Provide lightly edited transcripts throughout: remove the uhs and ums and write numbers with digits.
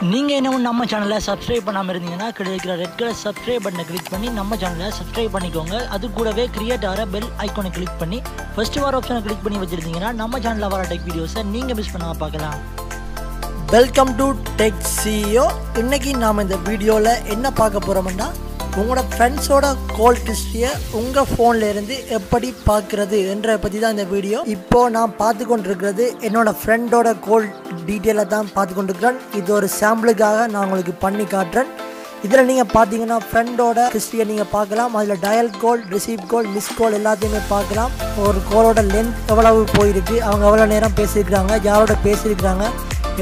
நீங்கள் இன்னும் நம்ம சேனலை சப்ஸ்கிரைப் பண்ணாமல் இருந்தீங்கன்னா இருக்கிற ரெட் கலர் சப்ஸ்கிரைப் பட்டனை கிளிக் பண்ணி நம்ம சேனலை சப்ஸ்கிரைப் பண்ணிக்கோங்க. அது கூடவே கிரியேட் ஆகிற பெல் ஐக்கானை கிளிக் பண்ணி ஃபர்ஸ்ட் வர ஆப்ஷனை கிளிக் பண்ணி வச்சுருந்தீங்கன்னா நம்ம சேனலில் வர டெக் வீடியோஸை நீங்கள் மிஸ் பண்ணாமல் பார்க்கலாம். Welcome to tech CEO. இன்றைக்கி நாம் இந்த வீடியோவில் என்ன பார்க்க போகிறோம்னா, உங்களோட ஃப்ரெண்ட்ஸோட கால் ஹிஸ்ட்ரியை உங்கள் ஃபோனில் இருந்து எப்படி பார்க்குறது என்ற பற்றி தான் இந்த வீடியோ. இப்போது நான் பார்த்து கொண்டிருக்கிறது என்னோடய ஃப்ரெண்டோட கால் டீட்டெயிலை தான் பார்த்து கொண்டிருக்கிறேன். இது ஒரு சாம்பிளுக்காக நான் உங்களுக்கு பண்ணி காட்டுறேன். இதில் நீங்கள் பார்த்தீங்கன்னா ஃப்ரெண்டோட ஹிஸ்ட்ரியை நீங்கள் பார்க்கலாம். அதில் டயல் கால், ரிசீவ் கால், மிஸ் கால் எல்லாத்தையுமே பார்க்கலாம். ஒரு காலோட லென்த் எவ்வளவு போயிருக்கு, அவங்க எவ்வளோ நேரம் பேசியிருக்கிறாங்க, யாரோட பேசியிருக்கிறாங்க,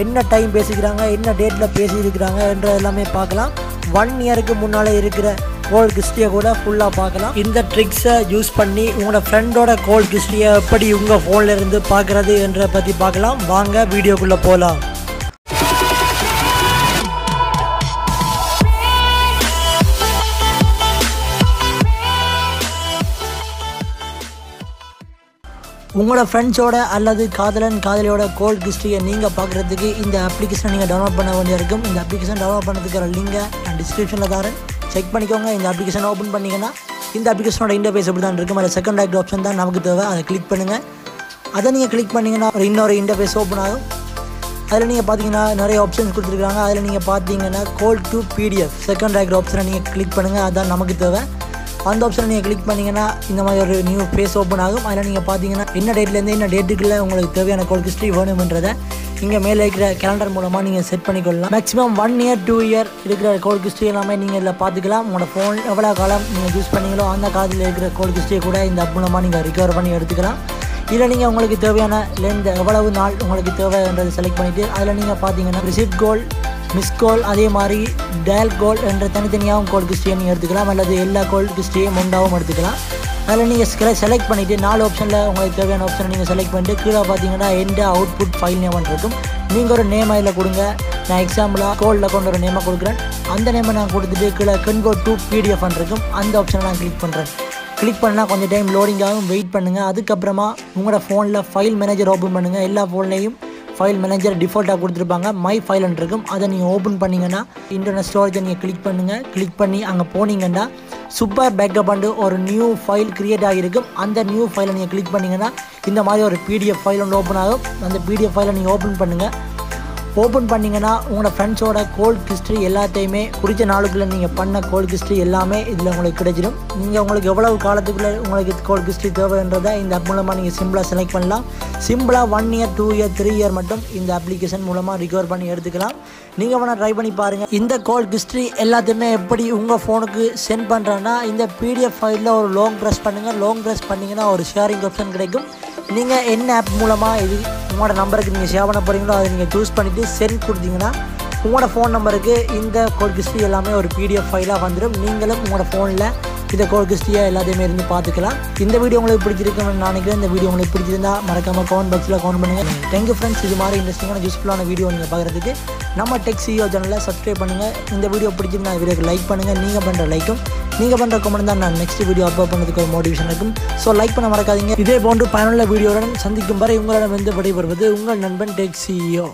என்ன டைம் பேசிக்கிறாங்க, என்ன டேட்டில் பேசியிருக்கிறாங்க என்ற எல்லாமே பார்க்கலாம். 1 இயருக்கு முன்னால் இருக்கிற கால் ஹிஸ்ட்ரியை கூட ஃபுல்லாக பார்க்கலாம். இந்த ட்ரிக்ஸை யூஸ் பண்ணி உங்களோட ஃப்ரெண்டோட கால் ஹிஸ்ட்ரியை எப்படி உங்கள் ஃபோனில் இருந்து பார்க்குறது என்ற பற்றி பார்க்கலாம். வாங்க வீடியோக்குள்ளே போகலாம். உங்களோட ஃப்ரெண்ட்ஸோட அல்லது காதலன் காதலியோட கால் ஹிஸ்ட்ரியை நீங்கள் பார்க்குறதுக்கு இந்த அப்ளிகேஷனை நீங்கள் டவுன்லோட் பண்ண வேண்டியிருக்கும். இந்த அப்ளிகேஷன் டவுன்லோட் பண்ணுறதுக்கு லிங்கை நான் டிஸ்கிரிப்ஷனில் தரேன், செக் பண்ணிக்கோங்க. இந்த அப்ளிகேஷனை ஓப்பன் பண்ணிங்கன்னா இந்த அப்ளிகேஷனோட இன்டர்ஃபேஸ் எப்படி தான் இருக்கும். அதில் செகண்ட் லைக் ஆப்ஷன் தான் நமக்கு தேவை, அதை கிளிக் பண்ணுங்கள். அதை நீங்கள் கிளிக் பண்ணிங்கன்னா இன்னொரு இன்டர்ஃபேஸ் ஓப்பன் ஆகும். அதில் நீங்கள் பார்த்தீங்கன்னா நிறைய ஆப்ஷன்ஸ் கொடுத்துருக்காங்க. அதில் நீங்கள் பார்த்தீங்கன்னா call to PDF second like ஆப்ஷனை நீங்கள் கிளிக் பண்ணுங்கள், அதுதான் நமக்கு தேவை. அந்த ஆப்ஷனை நீங்கள் கிளிக் பண்ணிங்கன்னா இந்த மாதிரி ஒரு நியூ பேஜ் ஓப்பன் ஆகும். அதில் நீங்கள் பார்த்தீங்கன்னா என்ன டேட்லேருந்து என்ன டேட்டுக்குள்ளே உங்களுக்கு தேவையான கால் ஹிஸ்ட்ரி வேணும்ன்றதை இங்கே மேலே இருக்கிற கேலண்டர் மூலமாக நீங்கள் செட் பண்ணிக்கொள்ளலாம். மேக்ஸிமம் 1 இயர் 2 இயர் இருக்கிற கால் ஹிஸ்ட்ரி எல்லாமே நீங்கள் இதில் பார்த்துக்கலாம். உங்களோட ஃபோன் எவ்வளோ காலம் நீங்கள் யூஸ் பண்ணீங்களோ அந்த காலத்தில் இருக்கிற கால் ஹிஸ்ட்ரியை கூட இந்த ஆப் மூலமாக நீங்கள் ரிகவர் பண்ணி எடுத்துக்கலாம். இதில் நீங்கள் உங்களுக்கு தேவையான லென்த் எவ்வளவு நாள் உங்களுக்கு தேவைன்றதை செலக்ட் பண்ணிவிட்டு அதில் நீங்கள் பார்த்தீங்கன்னா ரிசீவ் கால், மிஸ் கால், அதே மாதிரி டயல் கால் என்ற தனித்தனியாகவும் கால் ஹிஸ்ட்ரியை நீங்கள் எடுத்துக்கலாம். அல்லது எல்லா கால் ஹிஸ்ட்ரியும் ஒன்றாகவும் எடுத்துக்கலாம். அதில் நீங்கள் செலக்ட் பண்ணிவிட்டு 4 ஆப்ஷனில் உங்களுக்கு தேவையான ஆப்ஷனை நீங்கள் செலக்ட் பண்ணிட்டு கீழே பார்த்தீங்கன்னா எந்த அவுட்புட் ஃபைல் நேம் இருக்கும். நீங்கள் ஒரு நேம் அதில் கொடுங்க. நான் எக்ஸாம்பிளாக காலில் கொண்டு ஒரு நேமை கொடுக்குறேன். அந்த நேமை நான் கொடுத்துட்டு கீழே கன்வெர்ட் டு பிடிஎஃப் இருக்கும். அந்த ஆப்ஷனை நான் கிளிக் பண்ணுறேன். கிளிக் பண்ணால் கொஞ்சம் டைம் லோடிங்காகவும் வெயிட் பண்ணுங்கள். அதுக்கப்புறமா உங்களோட ஃபோனில் ஃபைல் மேனேஜர் ஓப்பன் பண்ணுங்கள். எல்லா ஃபோன்லேயும் ஃபைல் மேனேஜர் டிஃபால்ட்டாக கொடுத்துருப்பாங்க, மை ஃபைல் இருக்கும். அதை நீங்கள் ஓப்பன் பண்ணிங்கன்னா இன்டர்னல் ஸ்டோரேஜை நீங்கள் கிளிக் பண்ணுங்கள். கிளிக் பண்ணி அங்கே போனீங்கன்னா சூப்பர் பேக்கப் அண்டு ஒரு நியூ ஃபைல் க்ரியேட் ஆகியிருக்கும். அந்த நியூ ஃபைலை நீங்கள் கிளிக் பண்ணிங்கன்னா இந்த மாதிரி ஒரு பிடிஎஃப் ஃபைல் ஒன்று ஓப்பன் ஆகும். அந்த பிடிஎஃப் ஃபைலை நீங்கள் ஓப்பன் பண்ணுங்கள். ஓப்பன் பண்ணிங்கன்னா உங்களோட ஃப்ரெண்ட்ஸோட கால் ஹிஸ்ட்ரி எல்லாத்தையுமே குறித்த நாளுக்குள்ளே நீங்கள் பண்ண கால் ஹிஸ்ட்ரி எல்லாமே இதில் உங்களுக்கு கிடைச்சிடும். நீங்கள் உங்களுக்கு எவ்வளவு காலத்துக்குள்ளே உங்களுக்கு கால் ஹிஸ்ட்ரி தேவைன்றதை இந்த ஆப் மூலமாக நீங்கள் சிம்பிளாக செலக்ட் பண்ணலாம். சிம்பிளாக 1 இயர் 2 இயர் 3 இயர் மட்டும் இந்த அப்ளிகேஷன் மூலமாக ரிகவர் பண்ணி எடுத்துக்கலாம். நீங்கள் வேணால் ட்ரை பண்ணி பாருங்கள். இந்த கால் ஹிஸ்ட்ரி எல்லாத்தையுமே எப்படி உங்கள் ஃபோனுக்கு சென்ட் பண்ணுறேன்னா, இந்த பிடிஎஃப் ஃபைலில் ஒரு லாங் ப்ரெஸ் பண்ணுங்கள். லாங் ப்ரெஸ் பண்ணிங்கன்னா ஒரு ஷேரிங் ஆப்ஷன் கிடைக்கும். நீங்கள் என்ன ஆப் மூலமாக இது உங்களோட நம்பருக்கு நீங்கள் ஷேர் பண்ண போகிறீங்களோ அதை நீங்கள் சூஸ் பண்ணிவிட்டு சென்ட் கொடுத்தீங்கன்னா உங்களோட ஃபோன் நம்பருக்கு இந்த கால் ஹிஸ்ட்ரி எல்லாமே ஒரு பிடிஎஃப் ஃபைலாக வந்துடும். நீங்களும் உங்களோட ஃபோனில் இந்த கால் ஹிஸ்ட்ரியை எல்லாத்தையுமே இருந்து பார்த்துக்கலாம். இந்த வீடியோ உங்களுக்கு பிடிச்சிருக்குன்னு நினைக்கிறேன். இந்த வீடியோ உங்களுக்கு பிடிச்சிருந்தா மறக்காமல் கமெண்ட் பாக்ஸில் கமெண்ட் பண்ணுங்கள். Thank you friends. இது மாதிரி இன்ட்ரெஸ்டிங்கான யூஸ்ஃபுல்லான வீடியோ நீங்கள் பார்க்குறதுக்கு நம்ம டெக் சிஇஓ சேனலில் சப்ஸ்கிரைப் பண்ணுங்கள். இந்த வீடியோ பிடிச்சிருந்தா வீடியோக்கு லைக் பண்ணுங்கள். நீங்கள் பண்ணுற லைக்கும் நீங்கள் பண்ணுற கமெண்ட் தான் நான் நெக்ஸ்ட் வீடியோ அப்லோட் பண்ணுறதுக்கு ஒரு மோட்டிவேஷன் இருக்கும். ஸோ லைக் பண்ண மறக்காதீங்க. இதே போன்று பயனுள்ள வீடியோவுடன் சந்திக்கும் வரை உங்களிடம் வந்து விடைபெறுவது உங்கள் நண்பன் டெக் சிஇஓ.